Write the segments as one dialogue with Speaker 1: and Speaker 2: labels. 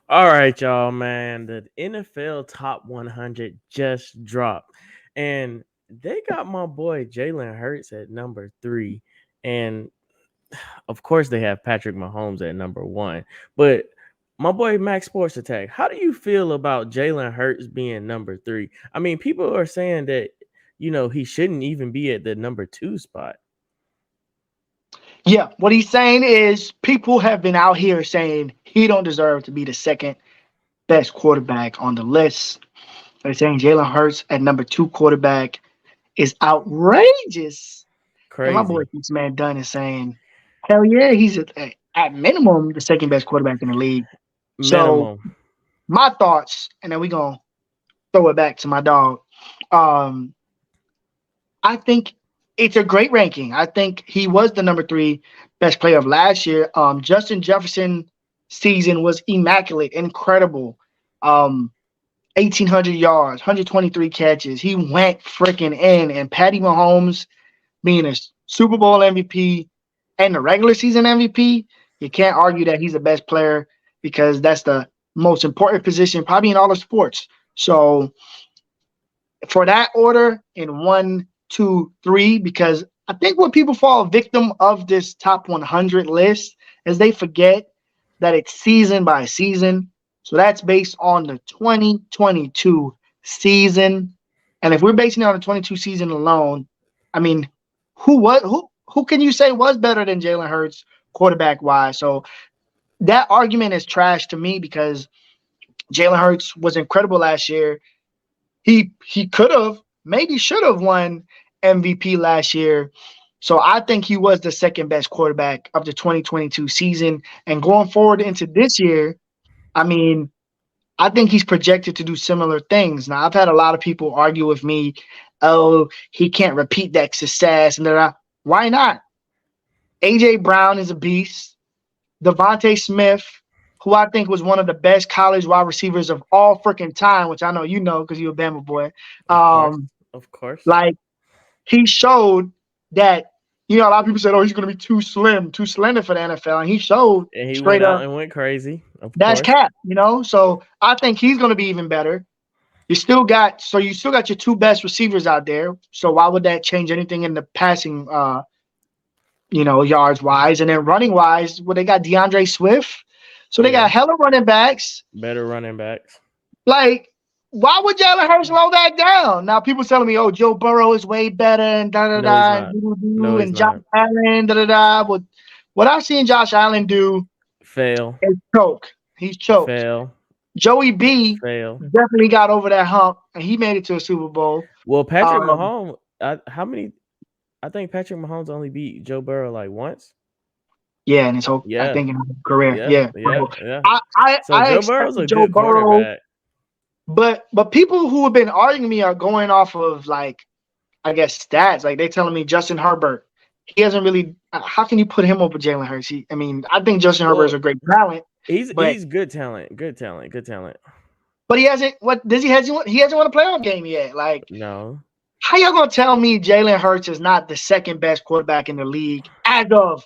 Speaker 1: All right, y'all, man. The NFL Top 100 just dropped, and they got my boy Jalen Hurts at number 3, and of course they have Patrick Mahomes at number 1. But my boy Max Sports Attack, how do you feel about Jalen Hurts being number 3? I mean, people are saying that he shouldn't even be at the number 2 spot.
Speaker 2: Yeah, what he's saying is people have been out here saying he don't deserve to be the second best quarterback on the list. They're saying Jalen Hurts at number 2 quarterback is outrageous. And my boy
Speaker 1: Crazy.
Speaker 2: Six Man Dunn is saying, hell yeah, he's at minimum the second best quarterback in the league. So
Speaker 1: Minimum.
Speaker 2: my thoughts, and then we're gonna throw it back to my dog. Um, I think it's a great ranking. I think he was the number 3 best player of last year. Justin Jefferson season was immaculate, incredible. 1,800 yards, 123 catches. He went freaking in. And Patty Mahomes being a Super Bowl MVP and the regular season MVP, you can't argue that he's the best player because that's the most important position probably in all of sports. So for that order in 1, 2, 3, because I think what people fall victim of this top 100 list is they forget that it's season by season. So that's based on the 2022 season. And if we're basing it on the 22 season alone, I mean, who can you say was better than Jalen Hurts quarterback wise? So that argument is trash to me because Jalen Hurts was incredible last year. He could have, maybe should have won MVP last year. So I think he was the second best quarterback of the 2022 season. And going forward into this year, I mean, I think he's projected to do similar things. Now, I've had a lot of people argue with me, oh, he can't repeat that success. And why not? A.J. Brown is a beast. Devontae Smith, who I think was one of the best college wide receivers of all freaking time, which I know you know because you're a Bama boy.
Speaker 1: Of course.
Speaker 2: Um,
Speaker 1: Of course.
Speaker 2: like he showed that, a lot of people said, oh, he's going to be too slender for the NFL. And he showed
Speaker 1: And he
Speaker 2: straight
Speaker 1: went out
Speaker 2: up
Speaker 1: and went crazy. Of
Speaker 2: that's
Speaker 1: course.
Speaker 2: cap. So I think he's going to be even better. You still got your 2 best receivers out there. So why would that change anything in the passing, yards wise? And then running wise, well, they got DeAndre Swift. So they got
Speaker 1: Yeah.
Speaker 2: hella running backs.
Speaker 1: Better running backs.
Speaker 2: Like, why would Jalen Hurts slow that down? Now people telling me, oh, Joe Burrow is way better and da da
Speaker 1: No, he's
Speaker 2: da and
Speaker 1: not.
Speaker 2: doo
Speaker 1: No,
Speaker 2: doo
Speaker 1: he's
Speaker 2: and Josh
Speaker 1: not.
Speaker 2: Allen da da da. But what I've seen Josh Allen do
Speaker 1: Fail.
Speaker 2: is choke. He's choked.
Speaker 1: Fail.
Speaker 2: Joey B
Speaker 1: Fail.
Speaker 2: definitely got over that hump and he made it to a Super Bowl.
Speaker 1: Well, Patrick
Speaker 2: Um,
Speaker 1: Mahomes, how many? I think Patrick Mahomes only beat Joe Burrow like once.
Speaker 2: yeah, and his whole I
Speaker 1: Yeah.
Speaker 2: think in his career.
Speaker 1: Yeah.
Speaker 2: Yeah.
Speaker 1: Yeah.
Speaker 2: So
Speaker 1: Yeah. So
Speaker 2: I
Speaker 1: Joe Burrow's
Speaker 2: expected
Speaker 1: a
Speaker 2: Joe
Speaker 1: good
Speaker 2: Burrow,
Speaker 1: quarterback.
Speaker 2: but people who have been arguing me are going off of like I guess stats. Like they telling me Justin Herbert, he hasn't really. How can you put him over Jalen Hurts? I mean, I think Justin Herbert is
Speaker 1: Well,
Speaker 2: a great talent, but
Speaker 1: he's good talent. Good talent. Good talent.
Speaker 2: he hasn't. What does he hasn't? He hasn't won a playoff game yet. Like
Speaker 1: No.
Speaker 2: how y'all gonna tell me Jalen Hurts is not the second best quarterback in the league as of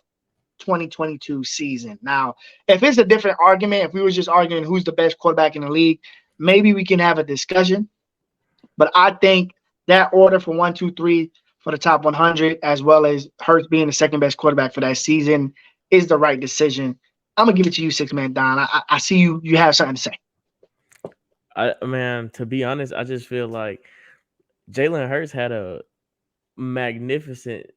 Speaker 2: 2022 season? Now, if it's a different argument, if we were just arguing who's the best quarterback in the league, maybe we can have a discussion. But I think that order for 1, 2, 3 for the top 100, as well as Hurts being the second best quarterback for that season, is the right decision. I'm gonna give it to you, Six Man Don. I see you. You have something to say.
Speaker 1: Man, to be honest, I just feel like Jalen Hurts had a magnificent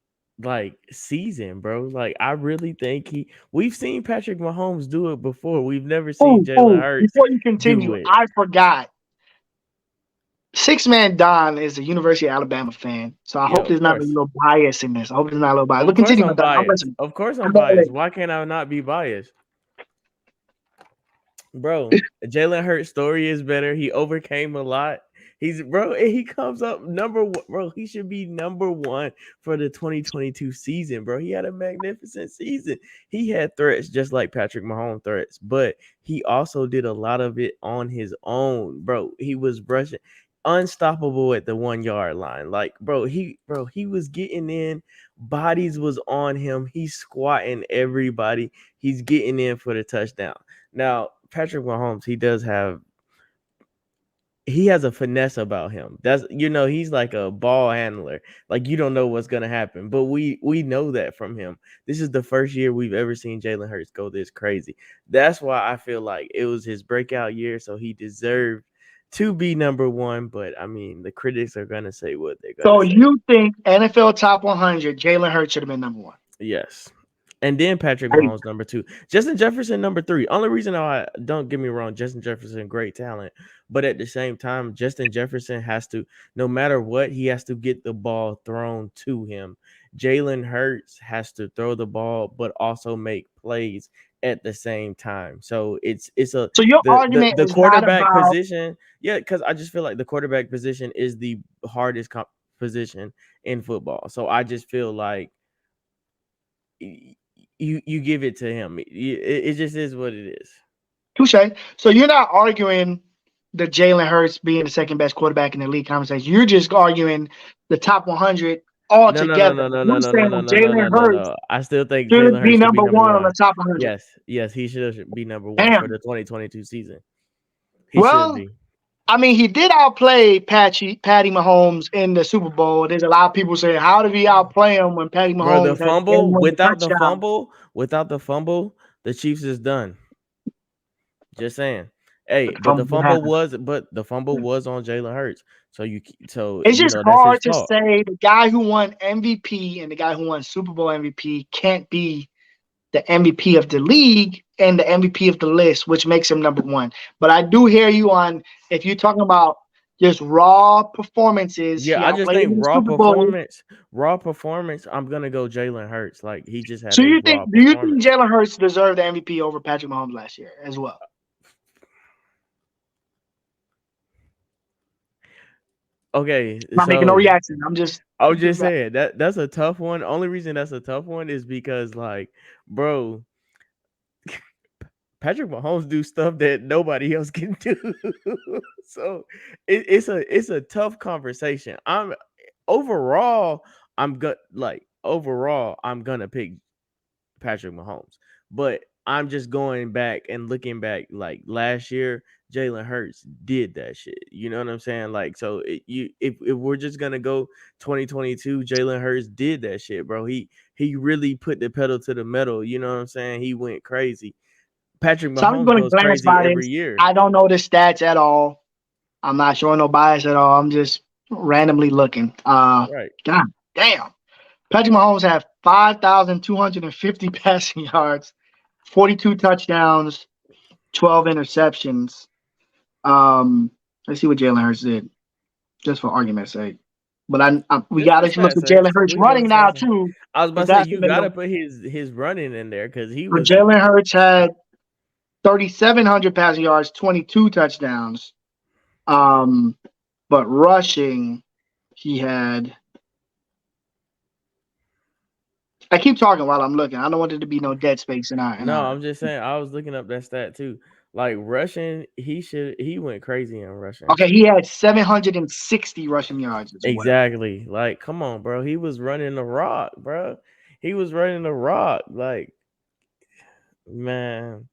Speaker 1: season, bro. Like I really think we've seen Patrick Mahomes do it before. We've never seen Jalen
Speaker 2: Oh,
Speaker 1: Hurts
Speaker 2: before you
Speaker 1: do
Speaker 2: continue,
Speaker 1: it.
Speaker 2: I forgot. Six Man Don is a University of Alabama fan, so I
Speaker 1: Yeah,
Speaker 2: hope
Speaker 1: of
Speaker 2: there's not a
Speaker 1: course.
Speaker 2: little bias in this. I hope there's not a little bias.
Speaker 1: Of
Speaker 2: But
Speaker 1: course
Speaker 2: continue, my
Speaker 1: I'm
Speaker 2: Don. I'm
Speaker 1: biased.
Speaker 2: listening.
Speaker 1: Of course I'm
Speaker 2: I'm all
Speaker 1: biased.
Speaker 2: in.
Speaker 1: Why can't I not be biased? Bro, Jalen Hurts' story is better. He overcame a lot. He comes up number one, bro. He should be number one for the 2022 season, bro. He had a magnificent season. He had threats just like Patrick Mahomes threats, but he also did a lot of it on his own, bro. He was brushing unstoppable at the 1 yard line. Like, he was getting in, bodies was on him. He's squatting everybody. He's getting in for the touchdown. Now, Patrick Mahomes, he has a finesse about him. That's he's like a ball handler. Like you don't know what's gonna happen, but we know that from him. This is the first year we've ever seen Jalen Hurts go this crazy. That's why I feel like it was his breakout year, so he deserved to be number one. But I mean, the critics are gonna say what they're gonna
Speaker 2: So
Speaker 1: say.
Speaker 2: you think NFL top 100, Jalen Hurts should have been number one?
Speaker 1: Yes. And then Patrick Mahomes number two, Justin Jefferson number three. Only reason I don't get me wrong, Justin Jefferson great talent, but at the same time, Justin Jefferson has to, no matter what, he has to get the ball thrown to him. Jalen Hurts has to throw the ball, but also make plays at the same time. So it's a
Speaker 2: So your argument
Speaker 1: the
Speaker 2: is not
Speaker 1: quarterback
Speaker 2: about.
Speaker 1: position, yeah, because I just feel like the quarterback position is the hardest position in football. So I just feel like you give it to him. It just is what it is.
Speaker 2: Touche. So you're not arguing the Jalen Hurts being the second best quarterback in the league conversation. You're just arguing the top 100
Speaker 1: No, no, no,
Speaker 2: altogether.
Speaker 1: no, no, no,
Speaker 2: You're
Speaker 1: no, no,
Speaker 2: saying
Speaker 1: no, no, no,
Speaker 2: Jalen
Speaker 1: no, no,
Speaker 2: Hurts
Speaker 1: no. I still think
Speaker 2: should
Speaker 1: Jalen
Speaker 2: be
Speaker 1: Hurts should be
Speaker 2: number
Speaker 1: number
Speaker 2: one on the
Speaker 1: one.
Speaker 2: top 100.
Speaker 1: Yes, he should be number one for
Speaker 2: Damn.
Speaker 1: the 2022 season. He should
Speaker 2: Well,
Speaker 1: be.
Speaker 2: I mean, he did outplay Patty Mahomes in the Super Bowl. There's a lot of people saying, how did he outplay him when Patty
Speaker 1: Bro, the
Speaker 2: Mahomes had
Speaker 1: fumble,
Speaker 2: game-winning touchdown?
Speaker 1: without the fumble, the Chiefs is done. Just saying. Hey,
Speaker 2: But the
Speaker 1: but the
Speaker 2: fumble happened.
Speaker 1: fumble was on Jalen Hurts. So
Speaker 2: It's just
Speaker 1: that's his
Speaker 2: hard to
Speaker 1: fault.
Speaker 2: say the guy who won MVP and the guy who won Super Bowl MVP can't be the MVP of the league and the MVP of the list, which makes him number one. But I do hear you on if you're talking about just raw performances.
Speaker 1: Yeah,
Speaker 2: He
Speaker 1: I just
Speaker 2: outplayed him
Speaker 1: think
Speaker 2: in the Super Bowl.
Speaker 1: raw performance. I'm gonna go Jalen Hurts. Like he just had
Speaker 2: So
Speaker 1: a
Speaker 2: you
Speaker 1: raw
Speaker 2: think? Do you think
Speaker 1: performance.
Speaker 2: Jalen Hurts deserved the MVP over Patrick Mahomes last year as well?
Speaker 1: Okay,
Speaker 2: I'm not making no
Speaker 1: so
Speaker 2: reaction. I'm just.
Speaker 1: I was just saying that's a tough one. Only reason that's a tough one is because, like, bro, Patrick Mahomes do stuff that nobody else can do. So it's a tough conversation. Overall, I'm gonna pick Patrick Mahomes. But I'm just going back and looking back, like last year, Jalen Hurts did that shit. You know what I'm saying? Like, so if we're just gonna go 2022, Jalen Hurts did that shit, bro. He really put the pedal to the metal. You know what I'm saying? He went crazy. Patrick
Speaker 2: So I'm
Speaker 1: Mahomes
Speaker 2: going to
Speaker 1: goes
Speaker 2: glance
Speaker 1: crazy
Speaker 2: by
Speaker 1: every
Speaker 2: this.
Speaker 1: year.
Speaker 2: I don't know the stats at all. I'm not showing no bias at all. I'm just randomly looking.
Speaker 1: Right.
Speaker 2: God damn. Patrick Mahomes had 5,250 passing yards, 42 touchdowns, 12 interceptions. Let's see what Jalen Hurts did, just for argument's sake. But we
Speaker 1: Just
Speaker 2: got
Speaker 1: for
Speaker 2: to look
Speaker 1: stats
Speaker 2: at
Speaker 1: sake.
Speaker 2: Jalen Hurts
Speaker 1: We can go
Speaker 2: running now
Speaker 1: stats.
Speaker 2: too.
Speaker 1: I was about to say
Speaker 2: That's
Speaker 1: you gotta put his running in there because he was
Speaker 2: Jalen Hurts had 3,700 passing yards, 22 touchdowns. But rushing, he had. I keep talking while I'm looking. I don't want there to be no dead space in our.
Speaker 1: No, I'm just saying. I was looking up that stat too. Like rushing, he went crazy in rushing.
Speaker 2: Okay, he had 760 rushing yards as well.
Speaker 1: Exactly. Like, come on, bro. He was running the rock, bro. He was running the rock. Like, man.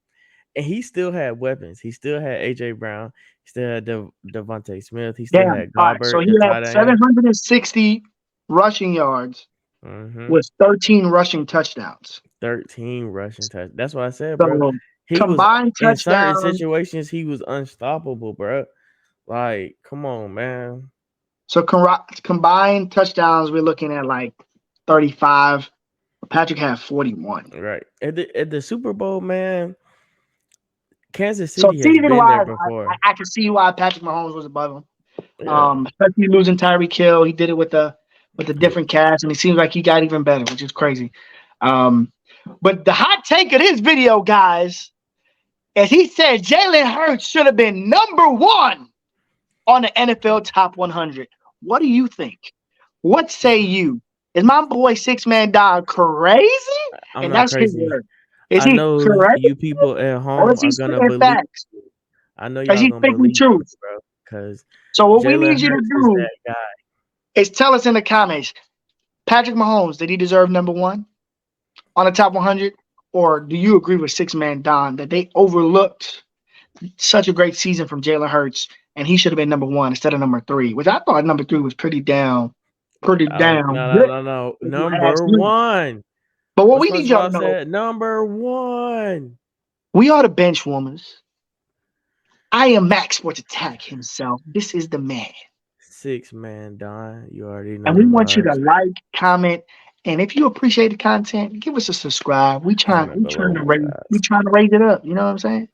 Speaker 1: And he still had weapons. He still had AJ Brown. He still had Devontae Smith. He still had
Speaker 2: All right, so
Speaker 1: Goddard,
Speaker 2: he
Speaker 1: the
Speaker 2: had
Speaker 1: tight end.
Speaker 2: 760 rushing yards with 13 rushing touchdowns.
Speaker 1: 13 rushing touchdowns. That's what I said, bro.
Speaker 2: So
Speaker 1: He was
Speaker 2: combined
Speaker 1: in certain
Speaker 2: touchdowns.
Speaker 1: situations, he was unstoppable, bro. Like, come on, man.
Speaker 2: So combined touchdowns, we're looking at like 35. Patrick had 41.
Speaker 1: Right. At the Super Bowl, man, Kansas
Speaker 2: So
Speaker 1: City has been there
Speaker 2: season-wise,
Speaker 1: before.
Speaker 2: I can see why Patrick Mahomes was above him.
Speaker 1: Yeah.
Speaker 2: Especially losing Tyreek Hill, he did it with a different cast, and it seems like he got even better, which is crazy. But the hot take of this video, guys, is he said Jalen Hurts should have been number one on the NFL Top 100. What do you think? What say you? Is my boy Six Man Don crazy?
Speaker 1: I'm not crazy.
Speaker 2: Is
Speaker 1: I
Speaker 2: he
Speaker 1: know
Speaker 2: correct?
Speaker 1: you people at
Speaker 2: Or
Speaker 1: home
Speaker 2: is he
Speaker 1: are gonna
Speaker 2: speaking
Speaker 1: believe.
Speaker 2: facts?
Speaker 1: I know
Speaker 2: Is
Speaker 1: y'all
Speaker 2: he
Speaker 1: gonna
Speaker 2: speaking
Speaker 1: believe
Speaker 2: truth?
Speaker 1: this, bro. Because
Speaker 2: So what we
Speaker 1: Jalen
Speaker 2: need you to
Speaker 1: Hurts is
Speaker 2: do
Speaker 1: that guy.
Speaker 2: is tell us in the comments, Patrick Mahomes, did he deserve number one on the top 100? Or do you agree with Six Man Don that they overlooked such a great season from Jalen Hurts, and he should have been number 1 instead of number 3, which I thought number 3 was pretty down
Speaker 1: No,
Speaker 2: good
Speaker 1: no.
Speaker 2: if you ask
Speaker 1: Number
Speaker 2: me.
Speaker 1: one.
Speaker 2: But what
Speaker 1: What
Speaker 2: we need y'all to
Speaker 1: SpongeBob
Speaker 2: know,
Speaker 1: said? Number one.
Speaker 2: we are the bench warmers. I am MacSportsAttack himself. This is the man.
Speaker 1: 6-man, Don. You already know
Speaker 2: And
Speaker 1: the
Speaker 2: we want you to
Speaker 1: vibes.
Speaker 2: like, comment, and if you appreciate the content, give us a subscribe. We trying
Speaker 1: Comment
Speaker 2: to
Speaker 1: below,
Speaker 2: raise
Speaker 1: guys.
Speaker 2: it up. You know what I'm saying?